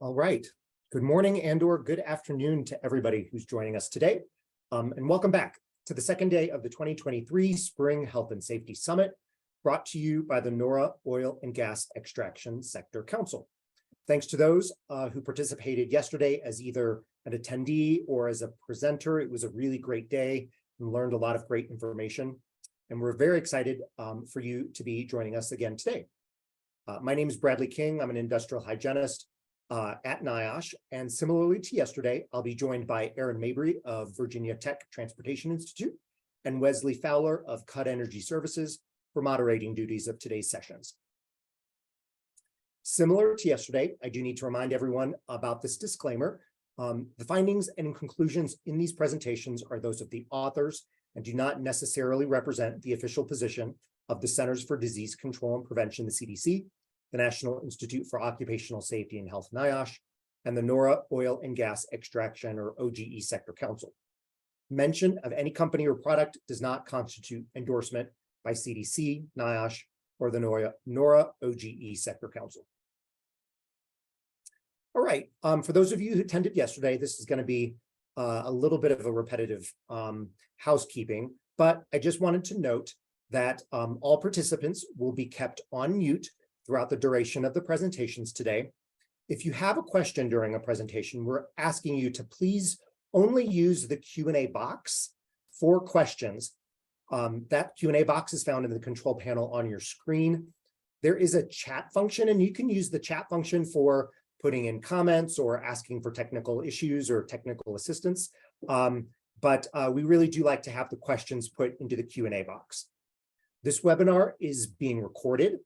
All right. Good morning and/or good afternoon to everybody who's joining us today. And welcome back to the second day of the 2023 Spring Health and Safety Summit, brought to you by the NORA Oil and Gas Extraction Sector Council. Thanks to those who participated yesterday as either an attendee or as a presenter. It was a really great day and learned a lot of great information. And we're very excited for you to be joining us again today. My name is Bradley King. I'm an industrial hygienist at NIOSH, and similarly to yesterday, I'll be joined by Aaron Mabry of Virginia Tech Transportation Institute and Wesley Fowler of CUD Energy Services for moderating duties of today's sessions. Similar to yesterday, I do need to remind everyone about this disclaimer. The findings and conclusions in these presentations are those of the authors and do not necessarily represent the official position of the Centers for Disease Control and Prevention, the CDC, the National Institute for Occupational Safety and Health, NIOSH, and the NORA Oil and Gas Extraction, or OGE Sector Council. Mention of any company or product does not constitute endorsement by CDC, NIOSH, or the NORA OGE Sector Council. All right, for those of you who attended yesterday, this is going to be a little bit of a repetitive housekeeping, but I just wanted to note that all participants will be kept on mute throughout the duration of the presentations today. If you have a question during a presentation, we're asking you to please only use the Q&A box for questions. That Q&A box is found in the control panel on your screen. There is a chat function, and you can use the chat function for putting in comments or asking for technical issues or technical assistance. But we really do like to have the questions put into the Q&A box. This webinar is being recorded,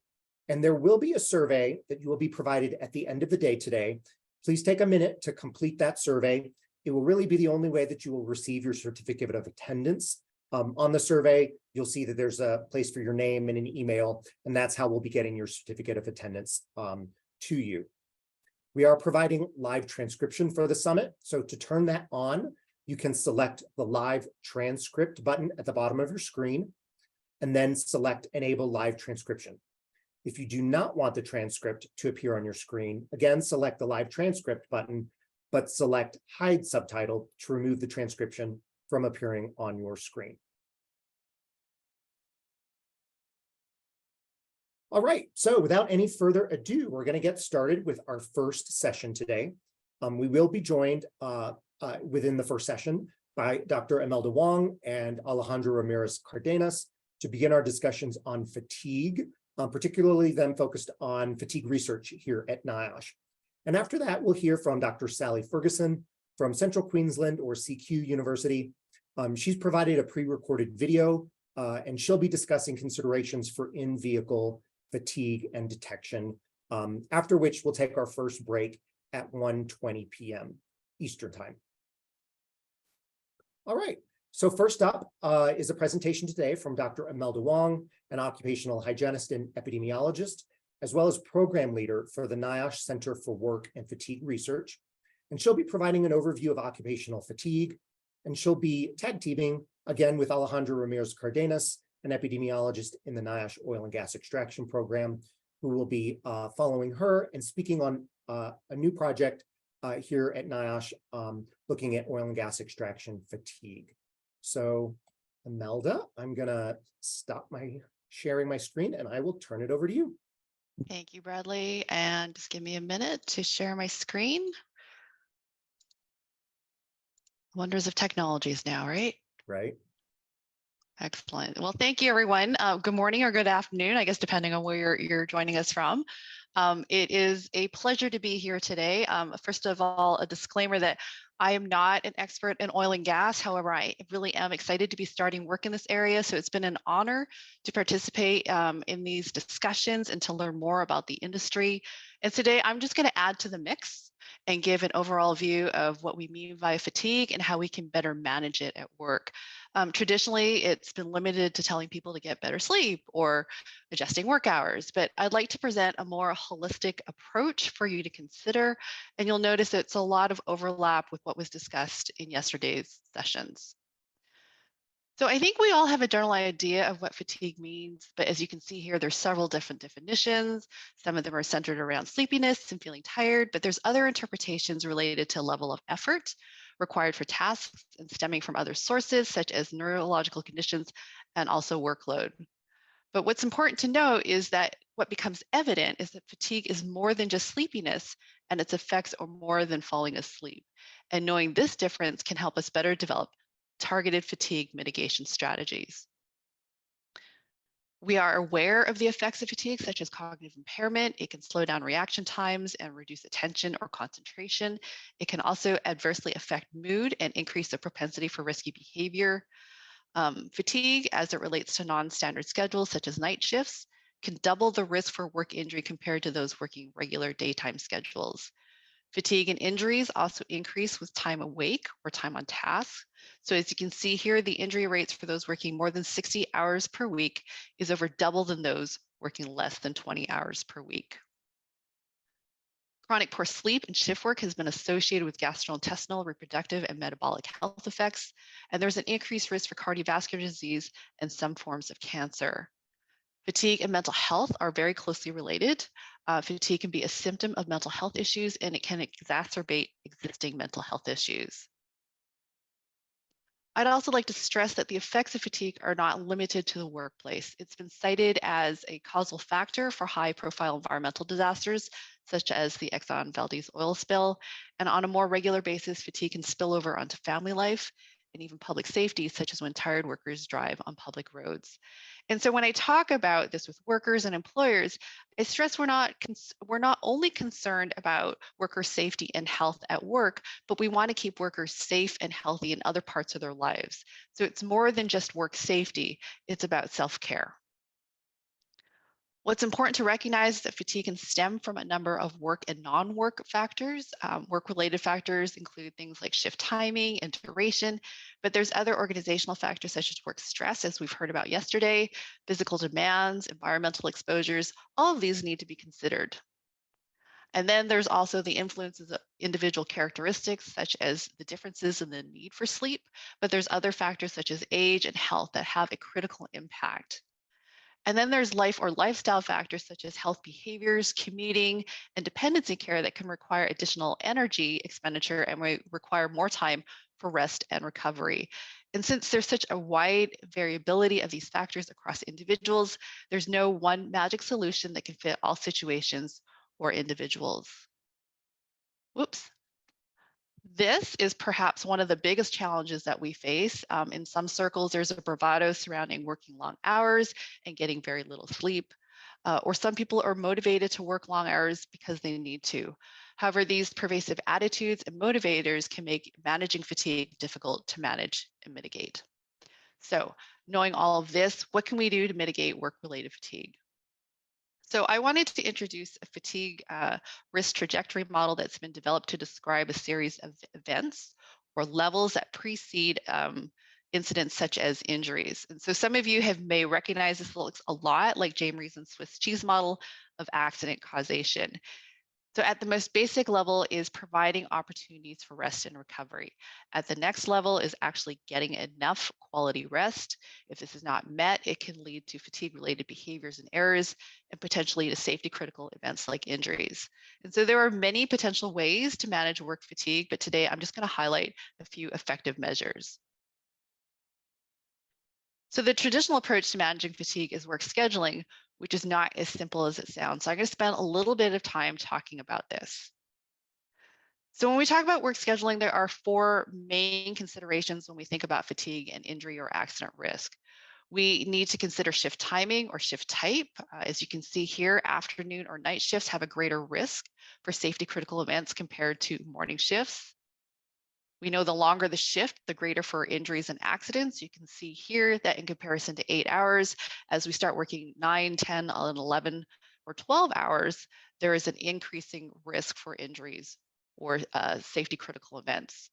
and there will be a survey that you will be provided at the end of the day today. Please take a minute to complete that survey. It will really be the only way that you will receive your certificate of attendance. On the survey, you'll see that there's a place for your name and an email, and that's how we'll be getting your certificate of attendance to you. We are providing live transcription for the summit. So to turn that on, you can select the live transcript button at the bottom of your screen, and then select Enable Live Transcription. If you do not want the transcript to appear on your screen, again, select the Live Transcript button, but select Hide Subtitle to remove the transcription from appearing on your screen. All right, so without any further ado, we're going to get started with our first session today. We will be joined within the first session by Dr. Imelda Wong and Alejandro Ramirez Cardenas to begin our discussions on fatigue, particularly them focused on fatigue research here at NIOSH. And after that, we'll hear from Dr. Sally Ferguson from Central Queensland or CQ University. She's provided a pre-recorded video, and she'll be discussing considerations for in-vehicle fatigue and detection, after which we'll take our first break at 1:20 p.m. Eastern Time. All right. So first up is a presentation today from Dr. Imelda Wong, an occupational hygienist and epidemiologist, as well as program leader for the NIOSH Center for Work and Fatigue Research. And she'll be providing an overview of occupational fatigue, and she'll be tag teaming again with Alejandro Ramirez Cardenas, an epidemiologist in the NIOSH Oil and Gas Extraction Program, who will be following her and speaking on a new project here at NIOSH looking at oil and gas extraction fatigue. So, Imelda, I'm going to stop sharing my screen and I will turn it over to you. Thank you, Bradley. And just give me a minute to share my screen. Wonders of technologies now, right? Right. Excellent. Well, thank you, everyone. Good morning or good afternoon, I guess, depending on where you're joining us from. It is a pleasure to be here today. First of all, a disclaimer that I am not an expert in oil and gas. However, I really am excited to be starting work in this area. So it's been an honor to participate in these discussions and to learn more about the industry. And today I'm just going to add to the mix and give an overall view of what we mean by fatigue and how we can better manage it at work. Traditionally, it's been limited to telling people to get better sleep or adjusting work hours, but I'd like to present a more holistic approach for you to consider, and you'll notice it's a lot of overlap with what was discussed in yesterday's sessions. So I think we all have a general idea of what fatigue means, but as you can see here, there's several different definitions. Some of them are centered around sleepiness and feeling tired, but there's other interpretations related to level of effort required for tasks and stemming from other sources, such as neurological conditions and also workload. But what's important to know is that what becomes evident is that fatigue is more than just sleepiness, and its effects are more than falling asleep. And knowing this difference can help us better develop targeted fatigue mitigation strategies. We are aware of the effects of fatigue, such as cognitive impairment. It can slow down reaction times and reduce attention or concentration. It can also adversely affect mood and increase the propensity for risky behavior. Fatigue, as it relates to non-standard schedules, such as night shifts, can double the risk for work injury compared to those working regular daytime schedules. Fatigue and injuries also increase with time awake or time on task. So as you can see here, the injury rates for those working more than 60 hours per week is over double than those working less than 20 hours per week. Chronic poor sleep and shift work has been associated with gastrointestinal, reproductive, and metabolic health effects, and there's an increased risk for cardiovascular disease and some forms of cancer. Fatigue and mental health are very closely related. Fatigue can be a symptom of mental health issues, and it can exacerbate existing mental health issues. I'd also like to stress that the effects of fatigue are not limited to the workplace. It's been cited as a causal factor for high-profile environmental disasters, such as the Exxon Valdez oil spill. And on a more regular basis, fatigue can spill over onto family life and even public safety, such as when tired workers drive on public roads. And so when I talk about this with workers and employers, I stress we're not only concerned about worker safety and health at work, but we want to keep workers safe and healthy in other parts of their lives. So it's more than just work safety, it's about self-care. What's important to recognize is that fatigue can stem from a number of work and non-work factors. Work-related factors include things like shift timing and duration, but there's other organizational factors such as work stress, as we've heard about yesterday, physical demands, environmental exposures. All of these need to be considered. And then there's also the influences of individual characteristics, such as the differences in the need for sleep, but there's other factors such as age and health that have a critical impact. And then there's life or lifestyle factors such as health behaviors, commuting, and dependency care that can require additional energy expenditure and require more time for rest and recovery. And since there's such a wide variability of these factors across individuals, there's no one magic solution that can fit all situations or individuals. Whoops. This is perhaps one of the biggest challenges that we face. In some circles, there's a bravado surrounding working long hours and getting very little sleep. Or some people are motivated to work long hours because they need to. However, these pervasive attitudes and motivators can make managing fatigue difficult to manage and mitigate. So, knowing all of this, what can we do to mitigate work-related fatigue? So I wanted to introduce a fatigue risk trajectory model that's been developed to describe a series of events or levels that precede incidents such as injuries. And so some of you may recognize this looks a lot like James Reason's Swiss cheese model of accident causation. So at the most basic level is providing opportunities for rest and recovery. At the next level is actually getting enough quality rest. If this is not met, it can lead to fatigue-related behaviors and errors and potentially to safety-critical events like injuries. And so there are many potential ways to manage work fatigue, but today I'm just going to highlight a few effective measures. So the traditional approach to managing fatigue is work scheduling, which is not as simple as it sounds. So I'm going to spend a little bit of time talking about this. So when we talk about work scheduling, there are four main considerations when we think about fatigue and injury or accident risk. We need to consider shift timing or shift type. As you can see here, afternoon or night shifts have a greater risk for safety critical events compared to morning shifts. We know the longer the shift, the greater for injuries and accidents. You can see here that in comparison to 8 hours, as we start working 9, 10, 11, or 12 hours, there is an increasing risk for injuries or safety critical events.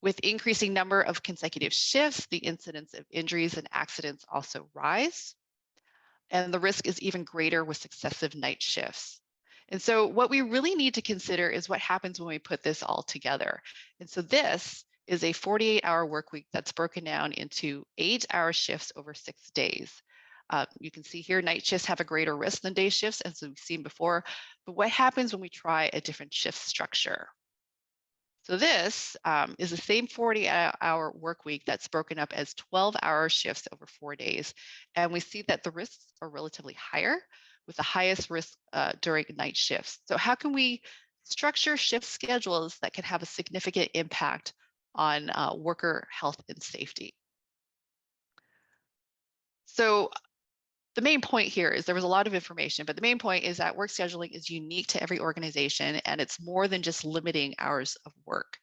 With increasing number of consecutive shifts, the incidence of injuries and accidents also rise. And the risk is even greater with successive night shifts. And so what we really need to consider is what happens when we put this all together. And so this is a 48-hour work week that's broken down into 8-hour shifts over 6 days. You can see here night shifts have a greater risk than day shifts, as we've seen before. But what happens when we try a different shift structure? So this is the same 40-hour work week that's broken up as 12-hour shifts over 4 days. And we see that the risks are relatively higher, with the highest risk during night shifts. So how can we structure shift schedules that can have a significant impact on worker health and safety? So the main point here is there was a lot of information, but the main point is that work scheduling is unique to every organization, and it's more than just limiting hours of work.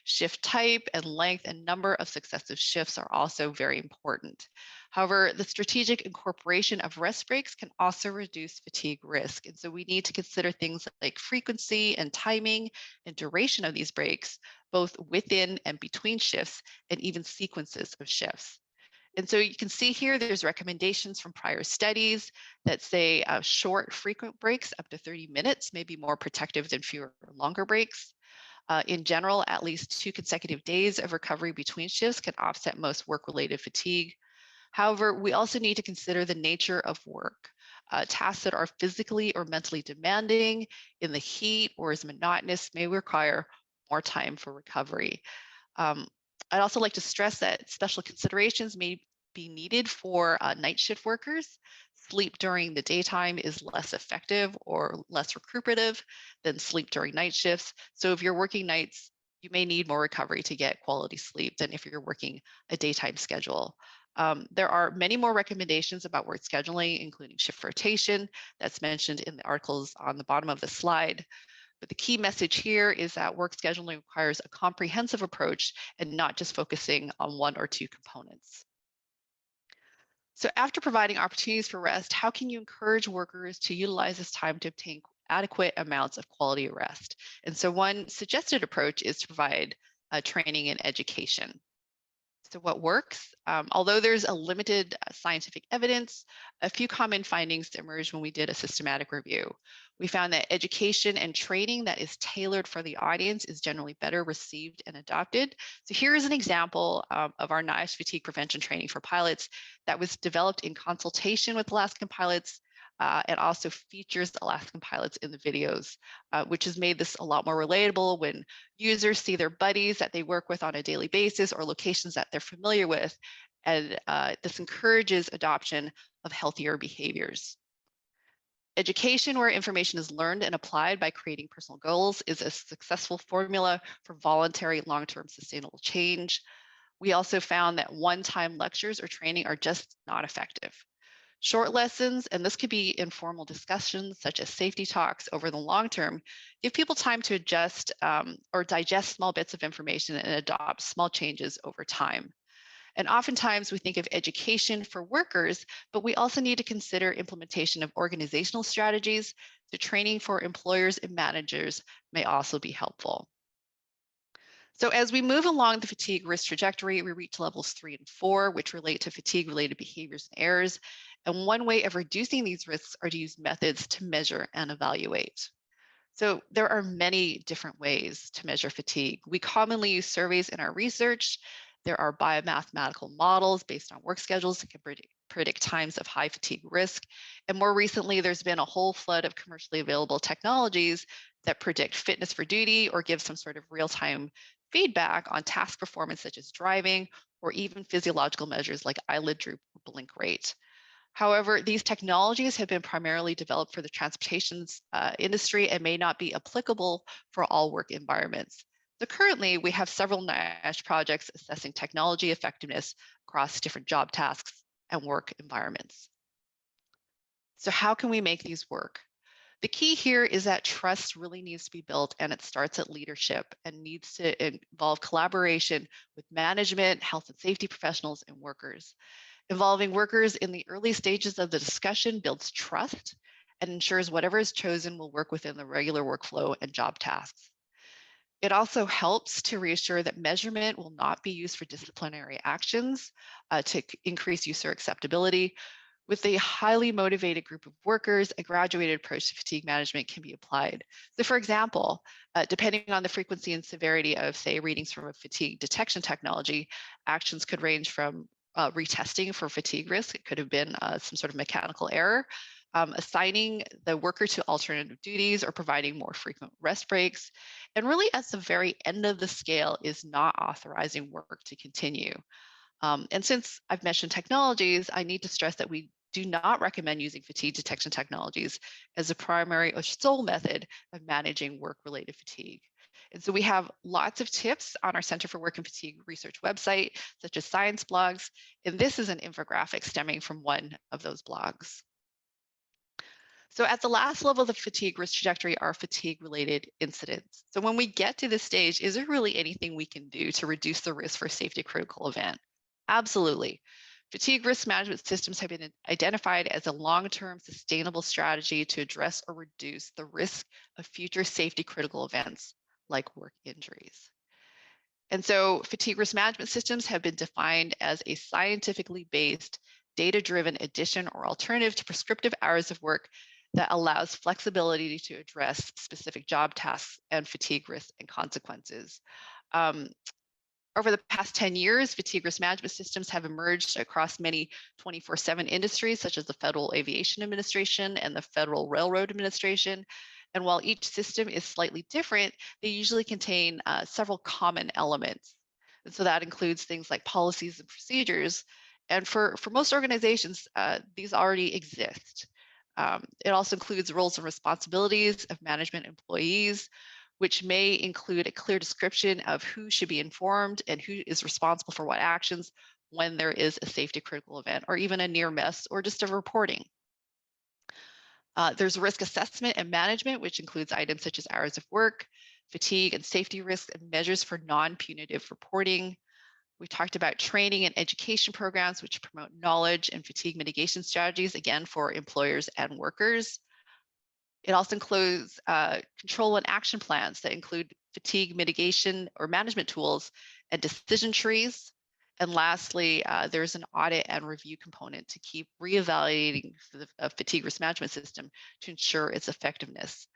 Shift type and length and number of successive shifts are also very important. However, the strategic incorporation of rest breaks can also reduce fatigue risk. And so we need to consider things like frequency and timing and duration of these breaks, both within and between shifts, and even sequences of shifts. And so you can see here, there's recommendations from prior studies that say short, frequent breaks up to 30 minutes may be more protective than fewer, longer breaks. In general, at least 2 consecutive days of recovery between shifts can offset most work-related fatigue. However, we also need to consider the nature of work. Tasks that are physically or mentally demanding in the heat or is monotonous may require more time for recovery. Um, I'd also like to stress that special considerations may be needed for night shift workers. Sleep during the daytime is less effective or less recuperative than sleep during night shifts. So if you're working nights, you may need more recovery to get quality sleep than if you're working a daytime schedule. There are many more recommendations about work scheduling, including shift rotation that's mentioned in the articles on the bottom of the slide. But the key message here is that work scheduling requires a comprehensive approach and not just focusing on 1 or 2 components. So after providing opportunities for rest, how can you encourage workers to utilize this time to obtain adequate amounts of quality rest? And so one suggested approach is to provide training and education. So what works? Although there's a limited scientific evidence, a few common findings emerged when we did a systematic review. We found that education and training that is tailored for the audience is generally better received and adopted. So here is an example of our NIOSH fatigue prevention training for pilots that was developed in consultation with Alaskan pilots and also features Alaskan pilots in the videos, which has made this a lot more relatable when users see their buddies that they work with on a daily basis or locations that they're familiar with. And this encourages adoption of healthier behaviors. Education where information is learned and applied by creating personal goals is a successful formula for voluntary long-term sustainable change. We also found that one-time lectures or training are just not effective. Short lessons, and this could be informal discussions such as safety talks over the long term, give people time to adjust or digest small bits of information and adopt small changes over time. And oftentimes we think of education for workers, but we also need to consider implementation of organizational strategies. So training for employers and managers may also be helpful. So as we move along the fatigue risk trajectory, we reach levels 3 and 4, which relate to fatigue-related behaviors and errors. And one way of reducing these risks are to use methods to measure and evaluate. So there are many different ways to measure fatigue. We commonly use surveys in our research. There are biomathematical models based on work schedules that can predict times of high fatigue risk. And more recently, there's been a whole flood of commercially available technologies that predict fitness for duty or give some sort of real-time feedback on task performance, such as driving, or even physiological measures like eyelid droop or blink rate. However, these technologies have been primarily developed for the transportation industry and may not be applicable for all work environments. So currently, we have several NIOSH projects assessing technology effectiveness across different job tasks and work environments. So how can we make these work? The key here is that trust really needs to be built, and it starts at leadership and needs to involve collaboration with management, health and safety professionals, and workers. Involving workers in the early stages of the discussion builds trust and ensures whatever is chosen will work within the regular workflow and job tasks. It also helps to reassure that measurement will not be used for disciplinary actions to increase user acceptability. With a highly motivated group of workers, a graduated approach to fatigue management can be applied. So for example, depending on the frequency and severity of, say, readings from a fatigue detection technology, actions could range from retesting for fatigue risk. It could have been some sort of mechanical error, assigning the worker to alternative duties, or providing more frequent rest breaks. And really, at the very end of the scale is not authorizing work to continue. And since I've mentioned technologies, I need to stress that we do not recommend using fatigue detection technologies as a primary or sole method of managing work-related fatigue. And so we have lots of tips on our Center for Work and Fatigue Research website, such as science blogs, and this is an infographic stemming from one of those blogs. So at the last level of the fatigue risk trajectory are fatigue-related incidents. So when we get to this stage, is there really anything we can do to reduce the risk for a safety critical event? Absolutely. Fatigue risk management systems have been identified as a long-term sustainable strategy to address or reduce the risk of future safety critical events like work injuries. And so fatigue risk management systems have been defined as a scientifically based, data-driven addition or alternative to prescriptive hours of work that allows flexibility to address specific job tasks and fatigue risks and consequences. Over the past 10 years, fatigue risk management systems have emerged across many 24/7 industries, such as the Federal Aviation Administration and the Federal Railroad Administration. And while each system is slightly different, they usually contain several common elements. And so that includes things like policies and procedures. And for most organizations, these already exist. It also includes roles and responsibilities of management employees, which may include a clear description of who should be informed and who is responsible for what actions when there is a safety critical event, or even a near miss, or just a reporting. There's risk assessment and management, which includes items such as hours of work, fatigue and safety risks, and measures for non-punitive reporting. We talked about training and education programs, which promote knowledge and fatigue mitigation strategies, again, for employers and workers. It also includes control and action plans that include fatigue mitigation or management tools and decision trees. And lastly, there's an audit and review component to keep reevaluating the fatigue risk management system to ensure its effectiveness.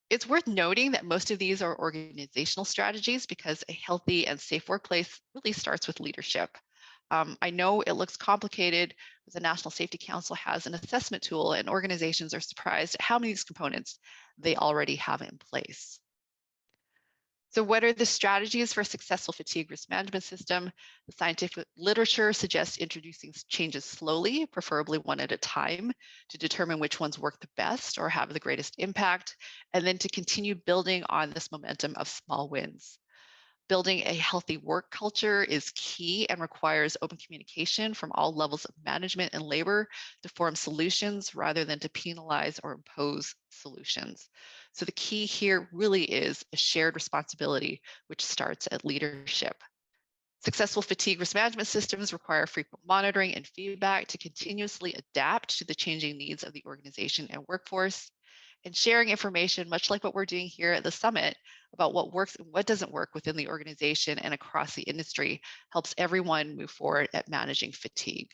It's worth noting that most of these are organizational strategies because a healthy and safe workplace really starts with leadership. I know it looks complicated, but the National Safety Council has an assessment tool, and organizations are surprised at how many of these components they already have in place. So what are the strategies for a successful fatigue risk management system? The scientific literature suggests introducing changes slowly, preferably one at a time, to determine which ones work the best or have the greatest impact, and then to continue building on this momentum of small wins. Building a healthy work culture is key and requires open communication from all levels of management and labor to form solutions rather than to penalize or impose solutions. So the key here really is a shared responsibility, which starts at leadership. Successful fatigue risk management systems require frequent monitoring and feedback to continuously adapt to the changing needs of the organization and workforce, and sharing information, much like what we're doing here at the summit, about what works and what doesn't work within the organization and across the industry helps everyone move forward at managing fatigue.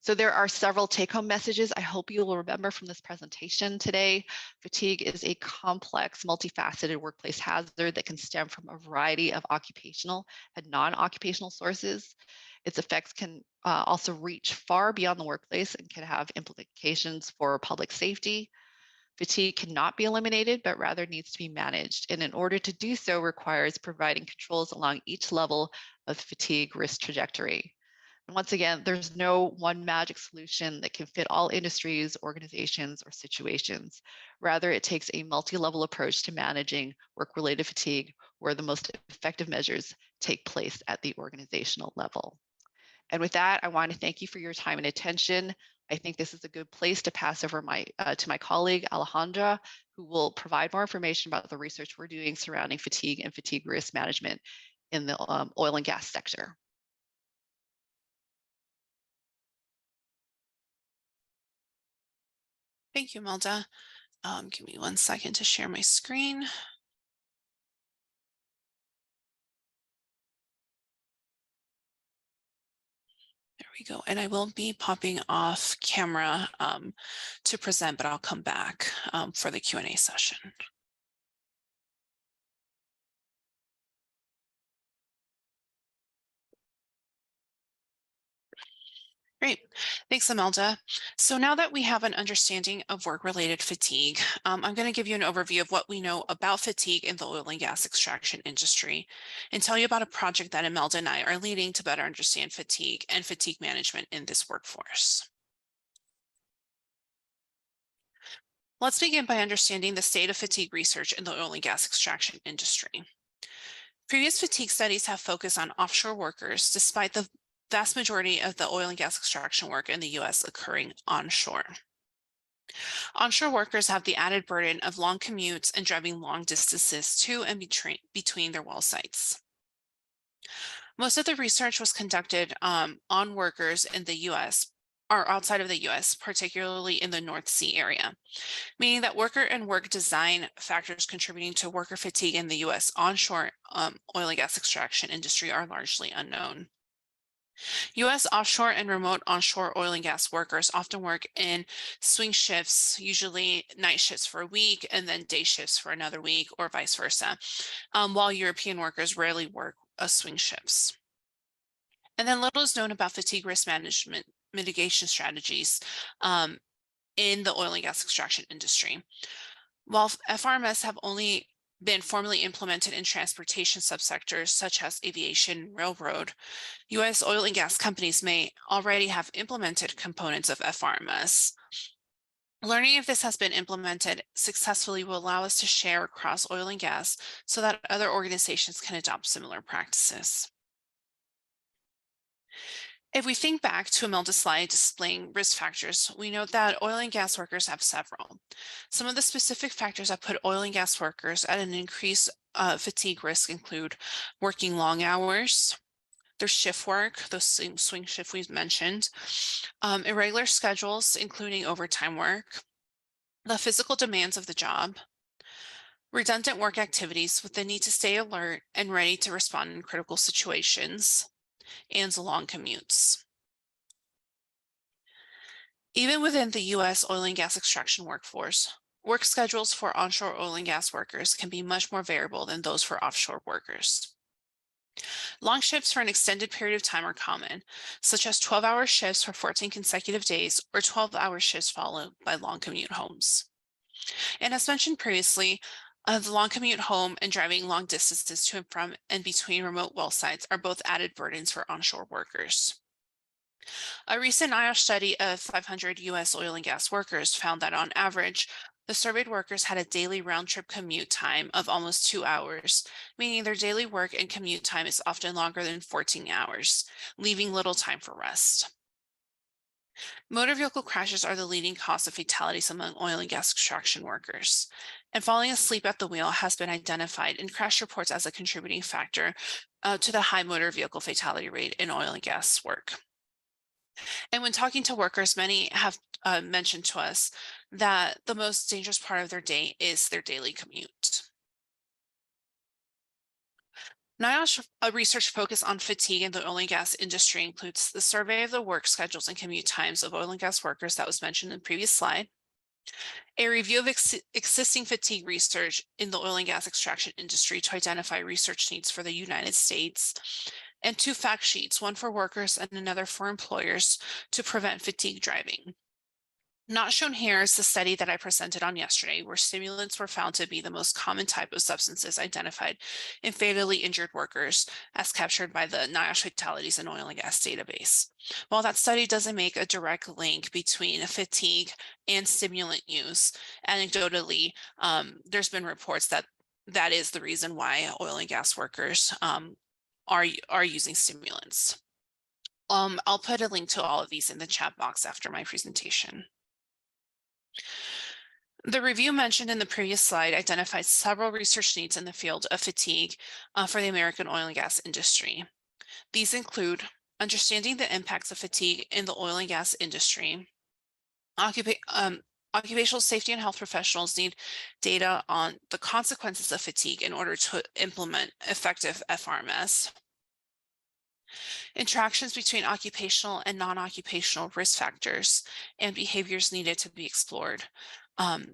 So there are several take-home messages I hope you will remember from this presentation today. Fatigue is a complex, multifaceted workplace hazard that can stem from a variety of occupational and non-occupational sources. Its effects can also reach far beyond the workplace and can have implications for public safety. Fatigue cannot be eliminated, but rather needs to be managed. And in order to do so requires providing controls along each level of fatigue risk trajectory. And once again, there's no one magic solution that can fit all industries, organizations, or situations. Rather, it takes a multi-level approach to managing work-related fatigue, where the most effective measures take place at the organizational level. And with that, I want to thank you for your time and attention. I think this is a good place to pass over to my colleague, Alejandra, who will provide more information about the research we're doing surrounding fatigue and fatigue risk management in the oil and gas sector. Thank you, Melda. Give me 1 second to share my screen. There we go. And I will be popping off camera to present, but I'll come back for the Q&A session. Great. Thanks, Imelda. So now that we have an understanding of work-related fatigue, I'm going to give you an overview of what we know about fatigue in the oil and gas extraction industry and tell you about a project that Imelda and I are leading to better understand fatigue and fatigue management in this workforce. Let's begin by understanding the state of fatigue research in the oil and gas extraction industry. Previous fatigue studies have focused on offshore workers, despite the vast majority of the oil and gas extraction work in the U.S. occurring onshore. Onshore workers have the added burden of long commutes and driving long distances to and between their well sites. Most of the research was conducted on workers in the U.S. or outside of the U.S., particularly in the North Sea area, meaning that worker and work design factors contributing to worker fatigue in the U.S. onshore oil and gas extraction industry are largely unknown. U.S. offshore and remote onshore oil and gas workers often work in swing shifts, usually night shifts for a week and then day shifts for another week or vice versa, while European workers rarely work swing shifts. And then little is known about fatigue risk management mitigation strategies in the oil and gas extraction industry. While FRMS have only been formally implemented in transportation subsectors such as aviation and railroad, U.S. oil and gas companies may already have implemented components of FRMS. Learning if this has been implemented successfully will allow us to share across oil and gas so that other organizations can adopt similar practices. If we think back to Imelda's slide displaying risk factors, we note that oil and gas workers have several. Some of the specific factors that put oil and gas workers at an increased fatigue risk include working long hours, their shift work, those same swing shift we've mentioned, irregular schedules, including overtime work, the physical demands of the job, redundant work activities with the need to stay alert and ready to respond in critical situations, and long commutes. Even within the U.S. oil and gas extraction workforce, work schedules for onshore oil and gas workers can be much more variable than those for offshore workers. Long shifts for an extended period of time are common, such as 12-hour shifts for 14 consecutive days or 12-hour shifts followed by long commute homes. And as mentioned previously, the long commute home and driving long distances to and from and between remote well sites are both added burdens for onshore workers. A recent NIOSH study of 500 U.S. oil and gas workers found that on average, the surveyed workers had a daily round-trip commute time of almost 2 hours, meaning their daily work and commute time is often longer than 14 hours, leaving little time for rest. Motor vehicle crashes are the leading cause of fatalities among oil and gas extraction workers, and falling asleep at the wheel has been identified in crash reports as a contributing factor to the high motor vehicle fatality rate in oil and gas work. And when talking to workers, many have mentioned to us that the most dangerous part of their day is their daily commute. NIOSH research focus on fatigue in the oil and gas industry includes the survey of the work schedules and commute times of oil and gas workers that was mentioned in the previous slide, a review of existing fatigue research in the oil and gas extraction industry to identify research needs for the United States, and 2 fact sheets, one for workers and another for employers to prevent fatigue driving. Not shown here is the study that I presented on yesterday, where stimulants were found to be the most common type of substances identified in fatally injured workers, as captured by the NIOSH Fatalities in Oil and Gas database. While that study doesn't make a direct link between fatigue and stimulant use, anecdotally, there's been reports that that is the reason why oil and gas workers are using stimulants. I'll put a link to all of these in the chat box after my presentation. The review mentioned in the previous slide identified several research needs in the field of fatigue for the American oil and gas industry. These include understanding the impacts of fatigue in the oil and gas industry. Occupational safety and health professionals need data on the consequences of fatigue in order to implement effective FRMS. Interactions between occupational and non-occupational risk factors and behaviors needed to be explored.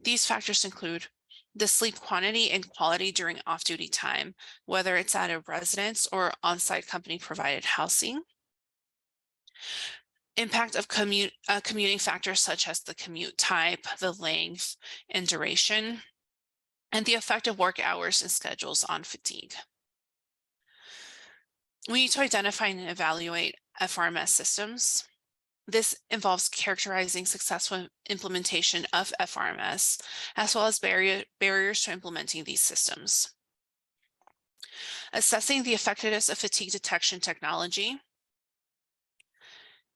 These factors include the sleep quantity and quality during off-duty time, whether it's at a residence or on-site company-provided housing. Impact of commuting factors such as the commute type, the length, and duration, and the effect of work hours and schedules on fatigue. We need to identify and evaluate FRMS systems. This involves characterizing successful implementation of FRMS, as well as barriers to implementing these systems. Assessing the effectiveness of fatigue detection technology.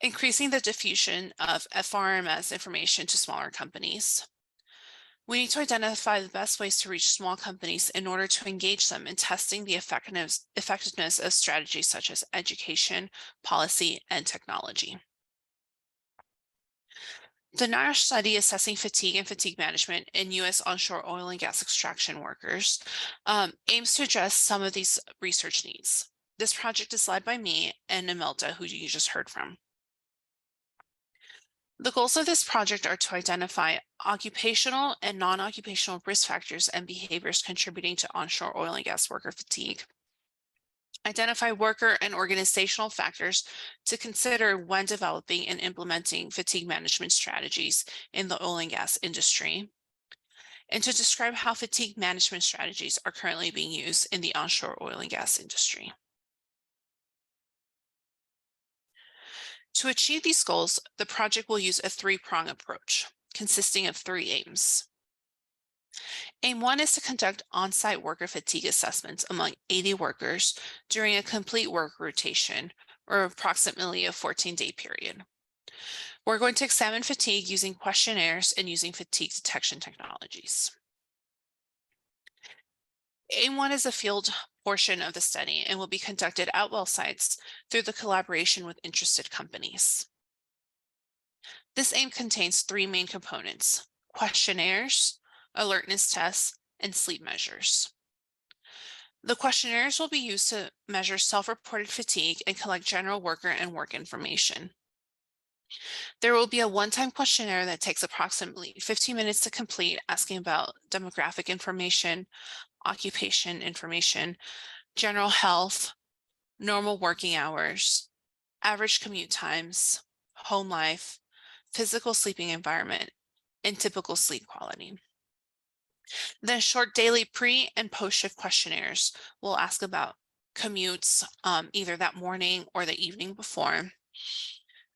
Increasing the diffusion of FRMS information to smaller companies. We need to identify the best ways to reach small companies in order to engage them in testing the effectiveness of strategies such as education, policy, and technology. The NIOSH study assessing fatigue and fatigue management in U.S. onshore oil and gas extraction workers aims to address some of these research needs. This project is led by me and Imelda, who you just heard from. The goals of this project are to identify occupational and non-occupational risk factors and behaviors contributing to onshore oil and gas worker fatigue. Identify worker and organizational factors to consider when developing and implementing fatigue management strategies in the oil and gas industry. And to describe how fatigue management strategies are currently being used in the onshore oil and gas industry. To achieve these goals, the project will use a three-prong approach consisting of 3 aims. Aim 1 is to conduct on-site worker fatigue assessments among 80 workers during a complete work rotation, or approximately a 14-day period. We're going to examine fatigue using questionnaires and using fatigue detection technologies. Aim 1 is a field portion of the study and will be conducted at well sites through the collaboration with interested companies. This aim contains 3 main components: questionnaires, alertness tests, and sleep measures. The questionnaires will be used to measure self-reported fatigue and collect general worker and work information. There will be a one-time questionnaire that takes approximately 15 minutes to complete, asking about demographic information, occupation information, general health, normal working hours, average commute times, home life, physical sleeping environment, and typical sleep quality. Then short daily pre and post-shift questionnaires will ask about commutes, either that morning or the evening before,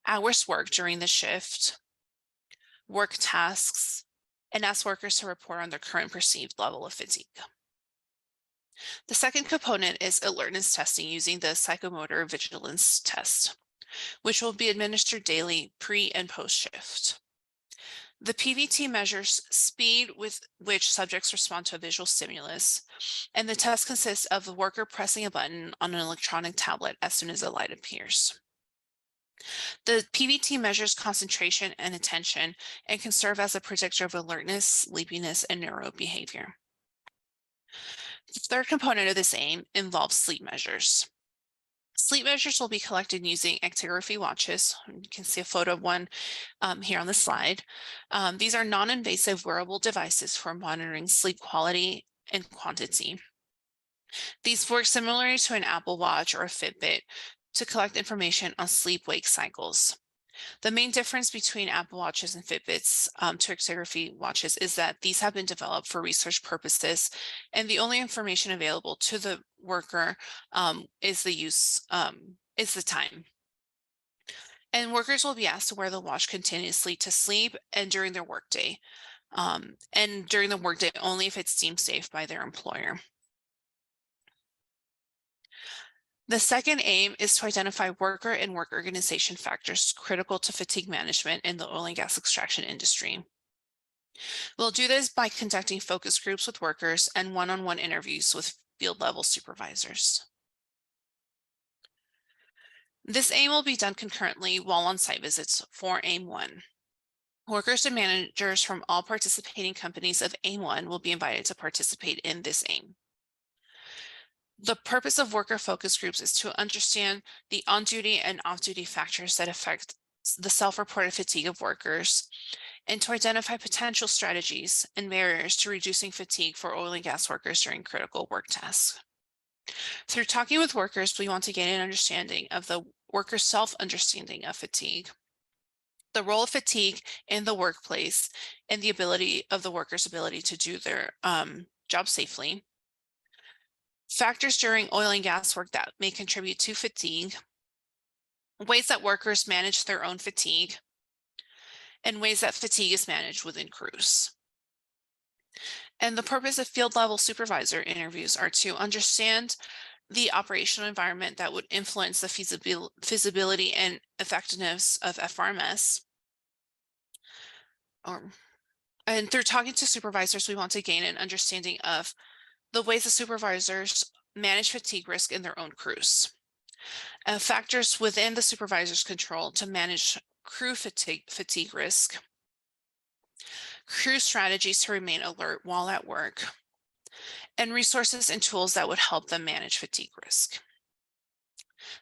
hours worked during the shift, work tasks, and ask workers to report on their current perceived level of fatigue. The second component is alertness testing using the psychomotor vigilance test, which will be administered daily pre and post shift. The PVT measures speed with which subjects respond to a visual stimulus, and the test consists of the worker pressing a button on an electronic tablet as soon as a light appears. The PVT measures concentration and attention and can serve as a predictor of alertness, sleepiness, and neurobehavior. The third component of this aim involves sleep measures. Sleep measures will be collected using actigraphy watches. You can see a photo of one here on the slide. These are non-invasive wearable devices for monitoring sleep quality and quantity. These work similarly to an Apple Watch or a Fitbit to collect information on sleep-wake cycles. The main difference between Apple Watches and Fitbits to actigraphy watches is that these have been developed for research purposes, and the only information available to the worker is the time. And workers will be asked to wear the watch continuously to sleep and during their workday, and during the workday only if it's deemed safe by their employer. The second aim is to identify worker and work organization factors critical to fatigue management in the oil and gas extraction industry. We'll do this by conducting focus groups with workers and one-on-one interviews with field level supervisors. This aim will be done concurrently while on site visits for aim 1. Workers and managers from all participating companies of aim 1 will be invited to participate in this aim. The purpose of worker focus groups is to understand the on-duty and off-duty factors that affect the self-reported fatigue of workers, and to identify potential strategies and barriers to reducing fatigue for oil and gas workers during critical work tasks. Through talking with workers, we want to gain an understanding of the worker's self-understanding of fatigue, the role of fatigue in the workplace, and the ability of the worker's ability to do their job safely, factors during oil and gas work that may contribute to fatigue, ways that workers manage their own fatigue, and ways that fatigue is managed within crews. And the purpose of field level supervisor interviews are to understand the operational environment that would influence the feasibility and effectiveness of FRMS. And through talking to supervisors, we want to gain an understanding of the ways the supervisors manage fatigue risk in their own crews, factors within the supervisor's control to manage crew fatigue risk, crew strategies to remain alert while at work, and resources and tools that would help them manage fatigue risk.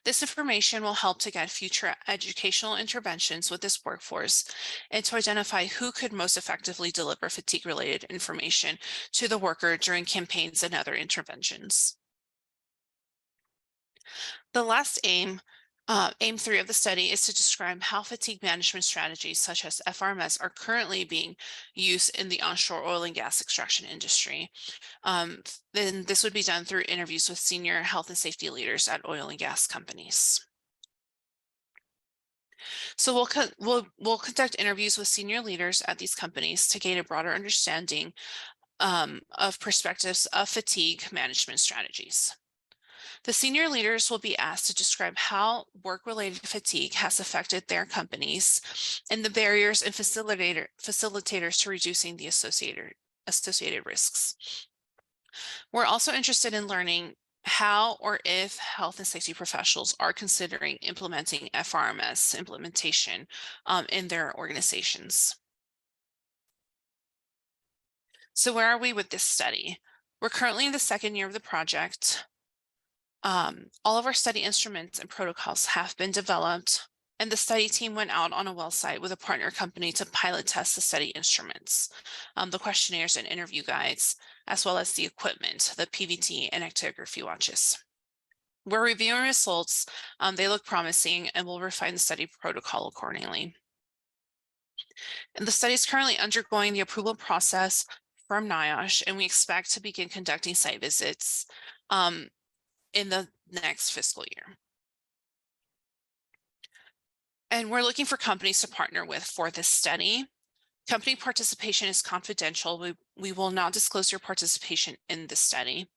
This information will help to guide future educational interventions with this workforce and to identify who could most effectively deliver fatigue-related information to the worker during campaigns and other interventions. The last aim 3 of the study is to describe how fatigue management strategies such as FRMS are currently being used in the onshore oil and gas extraction industry. Then this would be done through interviews with senior health and safety leaders at oil and gas companies. So we'll conduct interviews with senior leaders at these companies to gain a broader understanding of perspectives of fatigue management strategies. The senior leaders will be asked to describe how work-related fatigue has affected their companies and the barriers and facilitators to reducing the associated risks. We're also interested in learning how or if health and safety professionals are considering implementing FRMS implementation in their organizations. So where are we with this study? We're currently in the second year of the project. All of our study instruments and protocols have been developed, and the study team went out on a well site with a partner company to pilot test the study instruments, the questionnaires and interview guides, as well as the equipment, the PVT and actigraphy watches. We're reviewing results. They look promising, and we'll refine the study protocol accordingly. And the study is currently undergoing the approval process from NIOSH, and we expect to begin conducting site visits in the next fiscal year. And we're looking for companies to partner with for this study. Company participation is confidential. We will not disclose your participation in the study.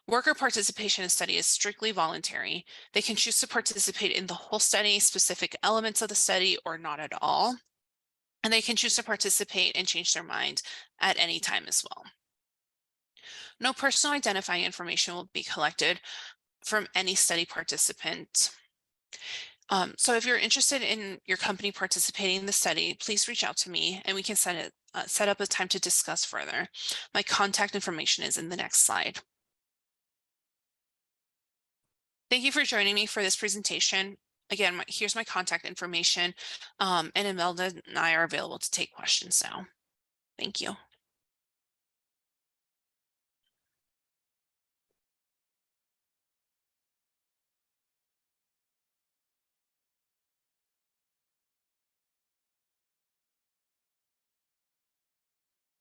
Worker participation in the study is strictly voluntary. They can choose to participate in the whole study, specific elements of the study, or not at all. And they can choose to participate and change their mind at any time as well. No personal identifying information will be collected from any study participant. So if you're interested in your company participating in the study, please reach out to me and we can set up a time to discuss further. My contact information is in the next slide. Thank you for joining me for this presentation. Again, here's my contact information, and Imelda and I are available to take questions now. Thank you.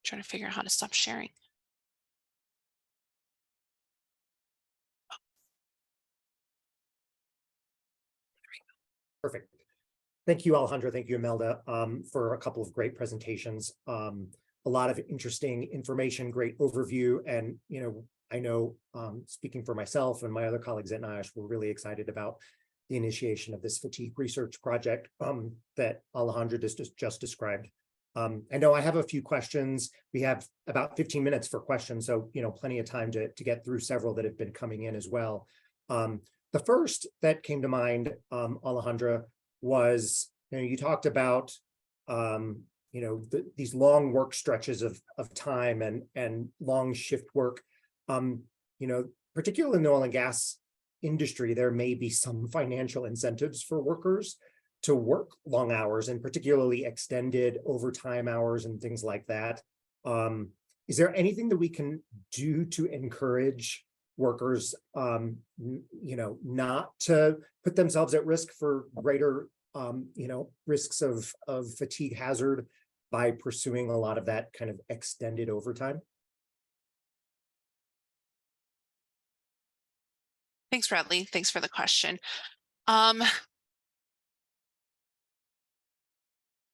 Trying to figure out how to stop sharing. Perfect. Thank you, Alejandra. Thank you, Imelda, for a couple of great presentations. A lot of interesting information, great overview. And, I know speaking for myself and my other colleagues at NIOSH, we're really excited about the initiation of this fatigue research project that Alejandra just described. I know I have a few questions. We have about 15 minutes for questions, so plenty of time to get through several that have been coming in as well. The first that came to mind, Alejandra, was you talked about these long work stretches of time and long shift work. particularly in the oil and gas industry, there may be some financial incentives for workers to work long hours and particularly extended overtime hours and things like that. Is there anything that we can do to encourage workers, not to put themselves at risk for greater, risks of fatigue hazard by pursuing a lot of that kind of extended overtime? Thanks, Bradley. Thanks for the question.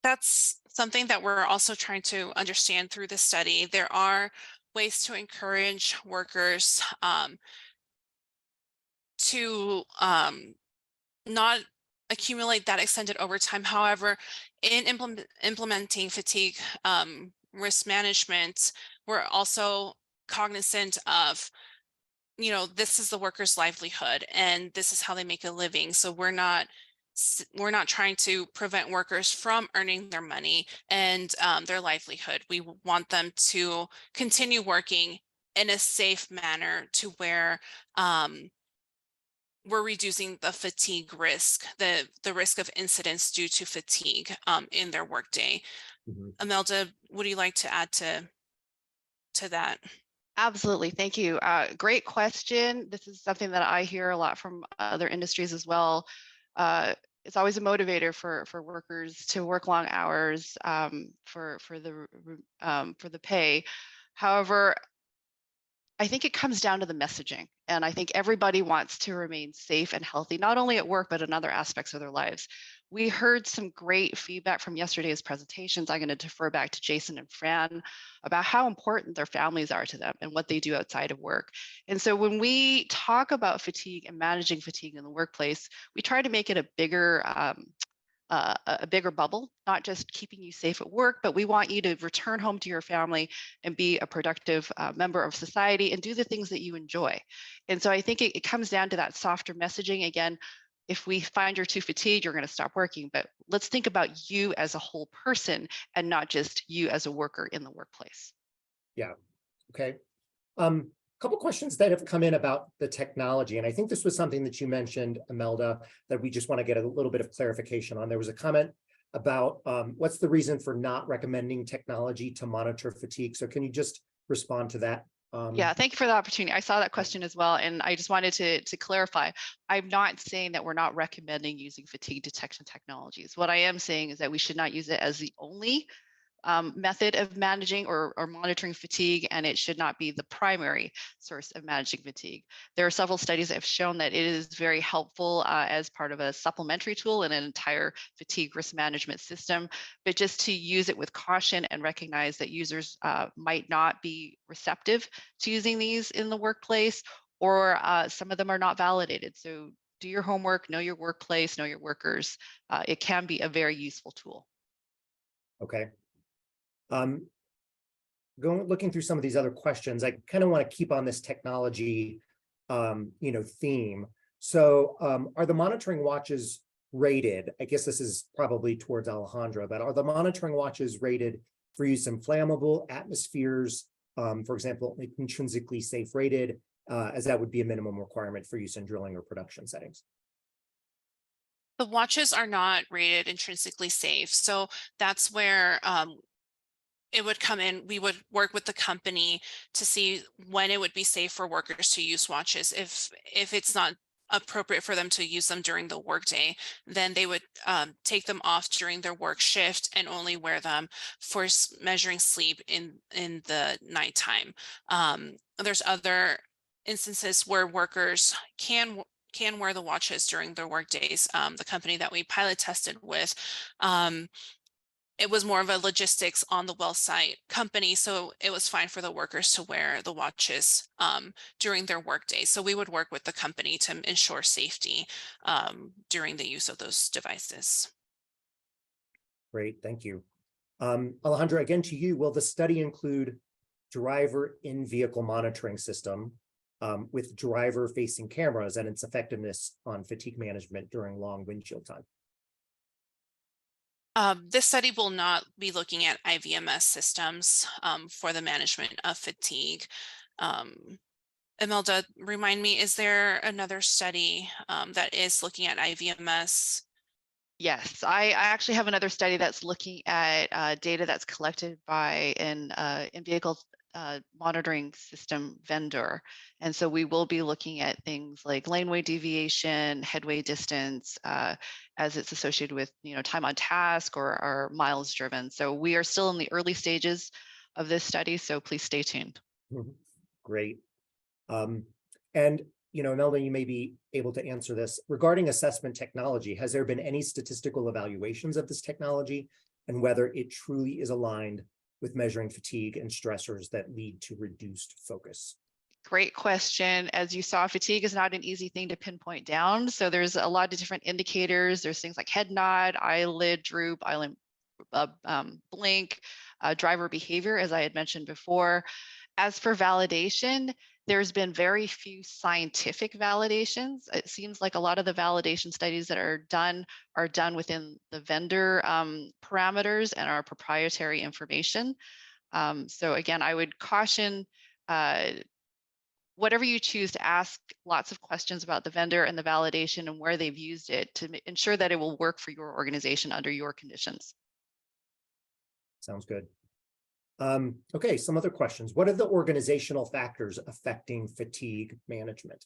That's something that we're also trying to understand through the study. There are ways to encourage workers to not accumulate that extended overtime. However, in implementing fatigue risk management, we're also cognizant of, this is the worker's livelihood and this is how they make a living. So we're not trying to prevent workers from earning their money and their livelihood. We want them to continue working in a safe manner to where we're reducing the fatigue risk, the risk of incidents due to fatigue in their workday. Imelda, would you like to add to that? Absolutely. Thank you. Great question. This is something that I hear a lot from other industries as well. It's always a motivator for workers to work long hours for the pay. However, I think it comes down to the messaging, and I think everybody wants to remain safe and healthy, not only at work, but in other aspects of their lives. We heard some great feedback from yesterday's presentations. I'm going to defer back to Jason and Fran about how important their families are to them and what they do outside of work. And so when we talk about fatigue and managing fatigue in the workplace, we try to make it a bigger bubble, not just keeping you safe at work, but we want you to return home to your family and be a productive member of society and do the things that you enjoy. And so I think it comes down to that softer messaging. Again, if we find you're too fatigued, you're going to stop working, but let's think about you as a whole person and not just you as a worker in the workplace. Yeah. Okay. Couple questions that have come in about the technology, and I think this was something that you mentioned, Imelda, that we just want to get a little bit of clarification on. There was a comment about what's the reason for not recommending technology to monitor fatigue. So can you just respond to that? Yeah, thank you for the opportunity. I saw that question as well, and I just wanted to clarify. I'm not saying that we're not recommending using fatigue detection technologies. What I am saying is that we should not use it as the only method of managing or monitoring fatigue, and it should not be the primary source of managing fatigue. There are several studies that have shown that it is very helpful as part of a supplementary tool in an entire fatigue risk management system, but just to use it with caution and recognize that users might not be receptive to using these in the workplace, or some of them are not validated. So do your homework, know your workplace, know your workers. It can be a very useful tool. Okay. Looking through some of these other questions, I kind of want to keep on this technology, theme. So, are the monitoring watches rated? I guess this is probably towards Alejandra, but are the monitoring watches rated for use in flammable atmospheres? For example, intrinsically safe rated, as that would be a minimum requirement for use in drilling or production settings. The watches are not rated intrinsically safe, so that's where it would come in. We would work with the company to see when it would be safe for workers to use watches. If it's not appropriate for them to use them during the workday, then they would take them off during their work shift and only wear them for measuring sleep in the nighttime. There's other instances where workers can wear the watches during their work days. The company that we pilot tested with, it was more of a logistics on the well site company, so it was fine for the workers to wear the watches during their work day. So we would work with the company to ensure safety during the use of those devices. Great, thank you. Alejandra, again to you, will the study include driver in-vehicle monitoring system with driver-facing cameras and its effectiveness on fatigue management during long windshield time? This study will not be looking at IVMS systems for the management of fatigue. Imelda, remind me, is there another study that is looking at IVMS? Yes, I actually have another study that's looking at data that's collected by an in-vehicle monitoring system vendor. And so we will be looking at things like laneway deviation, headway distance, as it's associated with, time on task or miles driven. So we are still in the early stages of this study, so please stay tuned. Great. And Imelda, you may be able to answer this. Regarding assessment technology, has there been any statistical evaluations of this technology and whether it truly is aligned with measuring fatigue and stressors that lead to reduced focus? Great question. As you saw, fatigue is not an easy thing to pinpoint down. So there's a lot of different indicators. There's things like head nod, eyelid droop, eyelid blink, driver behavior, as I had mentioned before. As for validation, there's been very few scientific validations. It seems like a lot of the validation studies that are done within the vendor parameters and our proprietary information. So again, I would caution whatever you choose to ask lots of questions about the vendor and the validation and where they've used it to ensure that it will work for your organization under your conditions. Sounds good. Okay, some other questions. What are the organizational factors affecting fatigue management?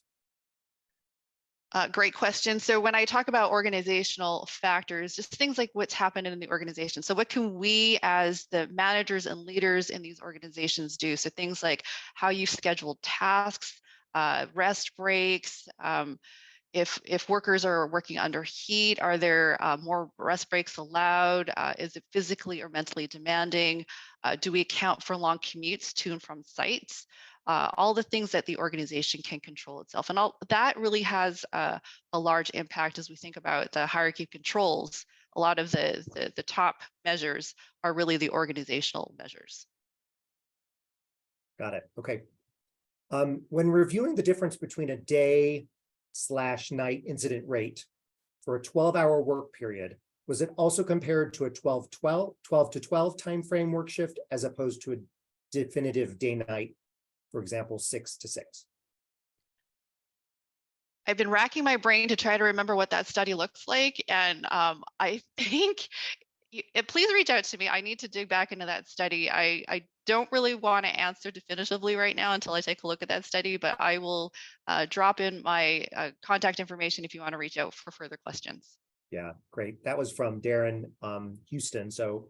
Great question. So when I talk about organizational factors, just things like what's happened in the organization. So what can we as the managers and leaders in these organizations do? So things like how you schedule tasks, rest breaks, if workers are working under heat, are there more rest breaks allowed? Is it physically or mentally demanding? Do we account for long commutes to and from sites? All the things that the organization can control itself. And all that really has a large impact as we think about the hierarchy of controls. A lot of the top measures are really the organizational measures. Got it. Okay. When reviewing the difference between a day/night incident rate for a 12-hour work period, was it also compared to a 12 to 12 timeframe work shift as opposed to a definitive day-night, for example, 6 to 6? I've been racking my brain to try to remember what that study looks like. And I think, please reach out to me. I need to dig back into that study. I don't really want to answer definitively right now until I take a look at that study, but I will drop in my contact information if you want to reach out for further questions. Yeah, great. That was from Darren Houston. So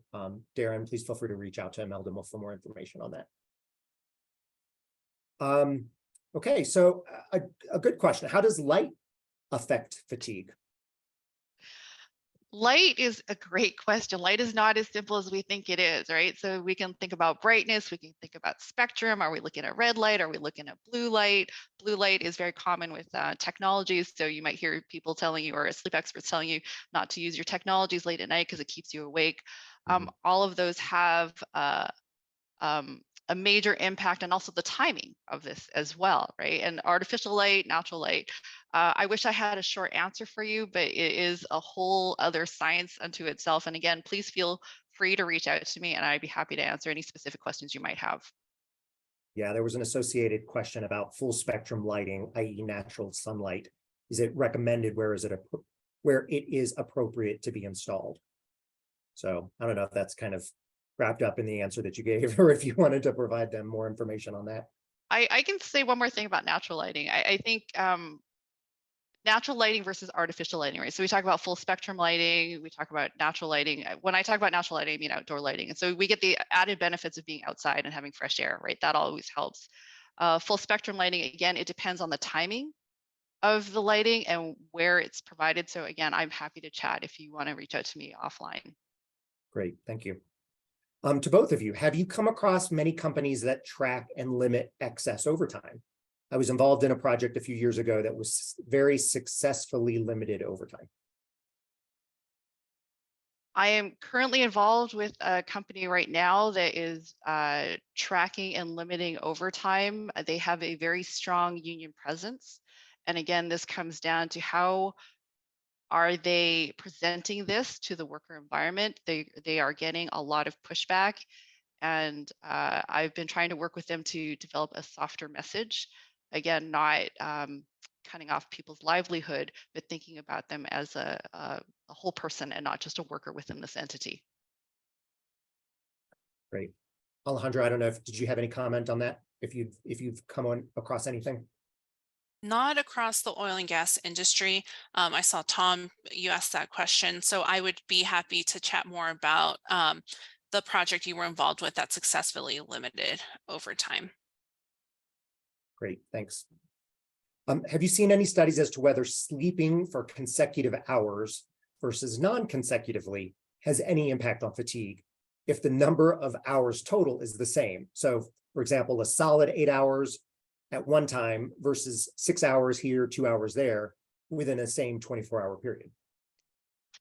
Darren, please feel free to reach out to Imelda for more information on that. Okay, so a good question. How does light affect fatigue? Light is a great question. Light is not as simple as we think it is, right? So we can think about brightness, we can think about spectrum. Are we looking at red light? Are we looking at blue light? Blue light is very common with technologies. So you might hear people telling you, or sleep experts telling you not to use your technologies late at night because it keeps you awake. All of those have a major impact, and also the timing of this as well, right? And artificial light, natural light. I wish I had a short answer for you, but it is a whole other science unto itself. And again, please feel free to reach out to me and I'd be happy to answer any specific questions you might have. Yeah, there was an associated question about full spectrum lighting, i.e. natural sunlight. Is it recommended? Where it is appropriate to be installed? So I don't know if that's kind of wrapped up in the answer that you gave, or if you wanted to provide them more information on that. I can say one more thing about natural lighting. I think natural lighting versus artificial lighting, right? So we talk about full spectrum lighting, we talk about natural lighting. When I talk about natural lighting, I mean outdoor lighting. And so we get the added benefits of being outside and having fresh air, right? That always helps. Full spectrum lighting, again, it depends on the timing of the lighting and where it's provided. So again, I'm happy to chat if you want to reach out to me offline. Great, thank you. To both of you, have you come across many companies that track and limit excess overtime? I was involved in a project a few years ago that was very successfully limited overtime. I am currently involved with a company right now that is tracking and limiting overtime. They have a very strong union presence. And again, this comes down to how are they presenting this to the worker environment? They are getting a lot of pushback. And I've been trying to work with them to develop a softer message again, not cutting off people's livelihood, but thinking about them as a whole person and not just a worker within this entity. Great. Alejandra, I don't know did you have any comment on that? If you've come on across anything? Not across the oil and gas industry. I saw Tom, you asked that question, so I would be happy to chat more about the project you were involved with that successfully limited overtime. Great, thanks. Have you seen any studies as to whether sleeping for consecutive hours versus non-consecutively has any impact on fatigue if the number of hours total is the same? So, for example, a solid 8 hours at one time versus 6 hours here, 2 hours there within the same 24-hour period.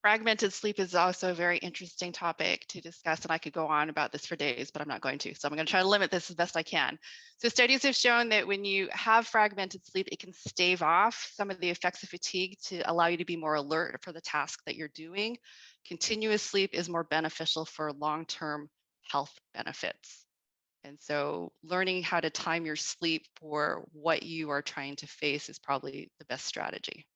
Fragmented sleep is also a very interesting topic to discuss, and I could go on about this for days, but I'm not going to. So I'm going to try to limit this as best I can. So studies have shown that when you have fragmented sleep, it can stave off some of the effects of fatigue to allow you to be more alert for the task that you're doing. Continuous sleep is more beneficial for long-term health benefits. And so learning how to time your sleep for what you are trying to face is probably the best strategy.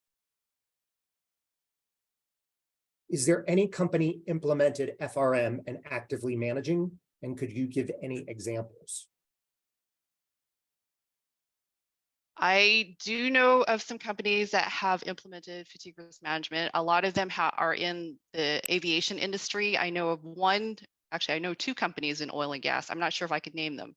Is there any company implemented FRM and actively managing? And could you give any examples? I do know of some companies that have implemented fatigue risk management. A lot of them are in the aviation industry. I know of one, actually, I know 2 companies in oil and gas. I'm not sure if I could name them,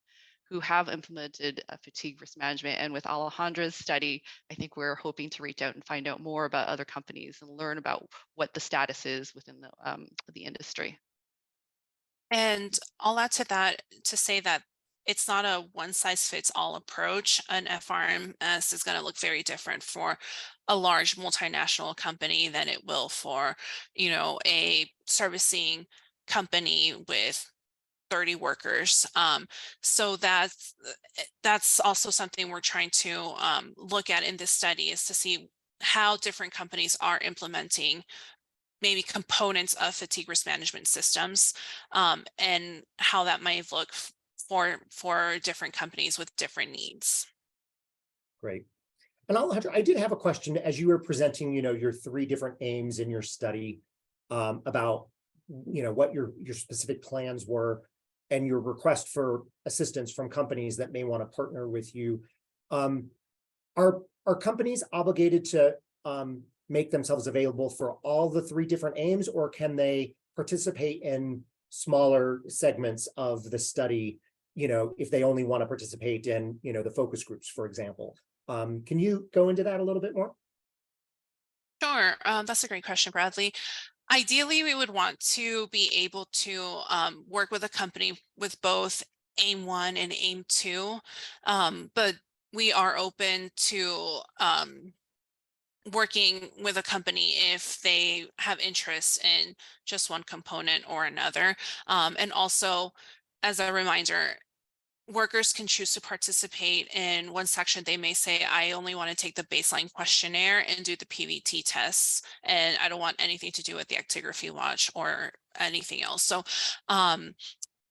who have implemented fatigue risk management. And with Alejandra's study, I think we're hoping to reach out and find out more about other companies and learn about what the status is within the industry. And I'll add to that to say that it's not a one size fits all approach. An FRMS is going to look very different for a large multinational company than it will for, a servicing company with 30 workers. So that's also something we're trying to look at in this study, is to see how different companies are implementing maybe components of fatigue risk management systems, and how that might look for different companies with different needs. Great. And Alejandra, I did have a question as you were presenting, your 3 different aims in your study, about, what your specific plans were and your request for assistance from companies that may want to partner with you. Are companies obligated to make themselves available for all the 3 different aims, or can they participate in smaller segments of the study, if they only want to participate in, the focus groups, for example? Can you go into that a little bit more? Sure, that's a great question, Bradley. Ideally, we would want to be able to work with a company with both AIM 1 and AIM 2, but we are open to working with a company if they have interest in just one component or another. And also, as a reminder, workers can choose to participate in one section. They may say, I only want to take the baseline questionnaire and do the PVT tests, and I don't want anything to do with the actigraphy watch or anything else. So,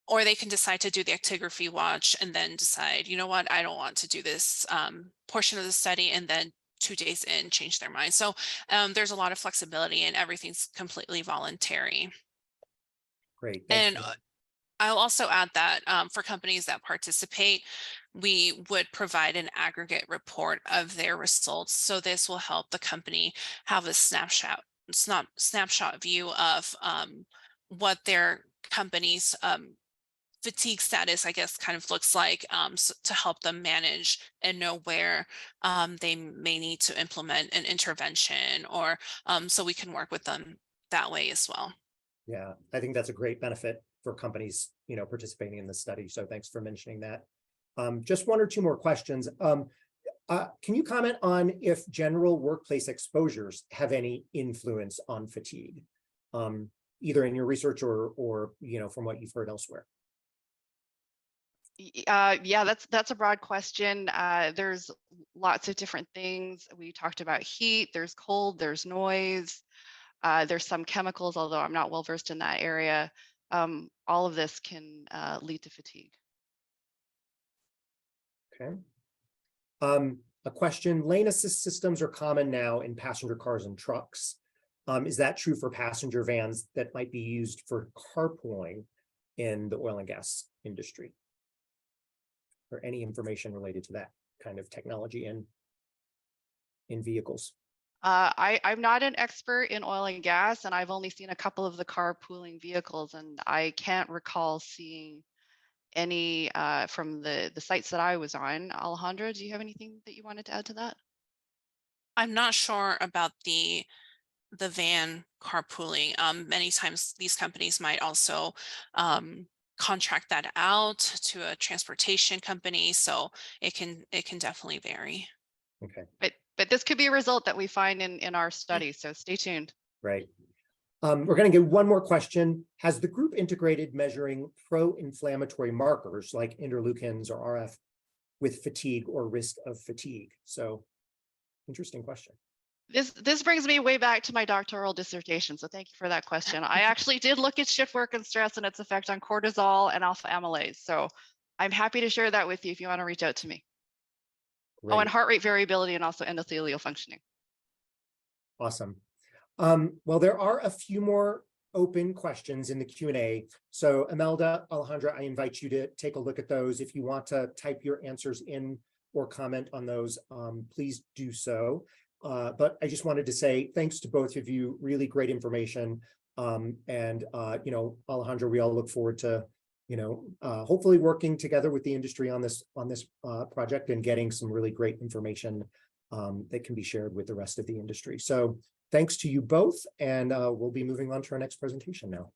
or they can decide to do the actigraphy watch and then decide, you know what, I don't want to do this portion of the study, and then 2 days in change their mind. So there's a lot of flexibility, and everything's completely voluntary. Great. And I'll also add that for companies that participate, we would provide an aggregate report of their results. So this will help the company have a snapshot view of what their company's fatigue status, I guess, kind of looks like, so to help them manage and know where they may need to implement an intervention, or so we can work with them that way as well. Yeah, I think that's a great benefit for companies, participating in this study. So thanks for mentioning that. Just 1 or 2 more questions. Can you comment on if general workplace exposures have any influence on fatigue, either in your research or from what you've heard elsewhere? Yeah, that's a broad question. There's lots of different things. We talked about heat, there's cold, there's noise, there's some chemicals, although I'm not well versed in that area. All of this can lead to fatigue. Okay. A question, lane assist systems are common now in passenger cars and trucks. Is that true for passenger vans that might be used for carpooling in the oil and gas industry? Or any information related to that kind of technology in vehicles? I'm not an expert in oil and gas, and I've only seen a couple of the carpooling vehicles, and I can't recall seeing any from the sites that I was on. Alejandra, do you have anything that you wanted to add to that? I'm not sure about the van carpooling. Many times these companies might also contract that out to a transportation company, so it can definitely vary. Okay, But this could be a result that we find in our study, so stay tuned. right. We're going to get one more question. Has the group integrated measuring pro-inflammatory markers like interleukins or RF with fatigue or risk of fatigue? So, interesting question. This brings me way back to my doctoral dissertation, so thank you for that question. I actually did look at shift work and stress and its effect on cortisol and alpha amylase. So I'm happy to share that with you if you want to reach out to me. Great. Oh, and heart rate variability and also endothelial functioning. Awesome. Well, there are a few more open questions in the Q&A. So Imelda, Alejandra, I invite you to take a look at those. If you want to type your answers in or comment on those, please do so. But I just wanted to say thanks to both of you, really great information. And Alejandra, we all look forward to, hopefully working together with the industry on this project and getting some really great information that can be shared with the rest of the industry. So thanks to you both, and we'll be moving on to our next presentation now.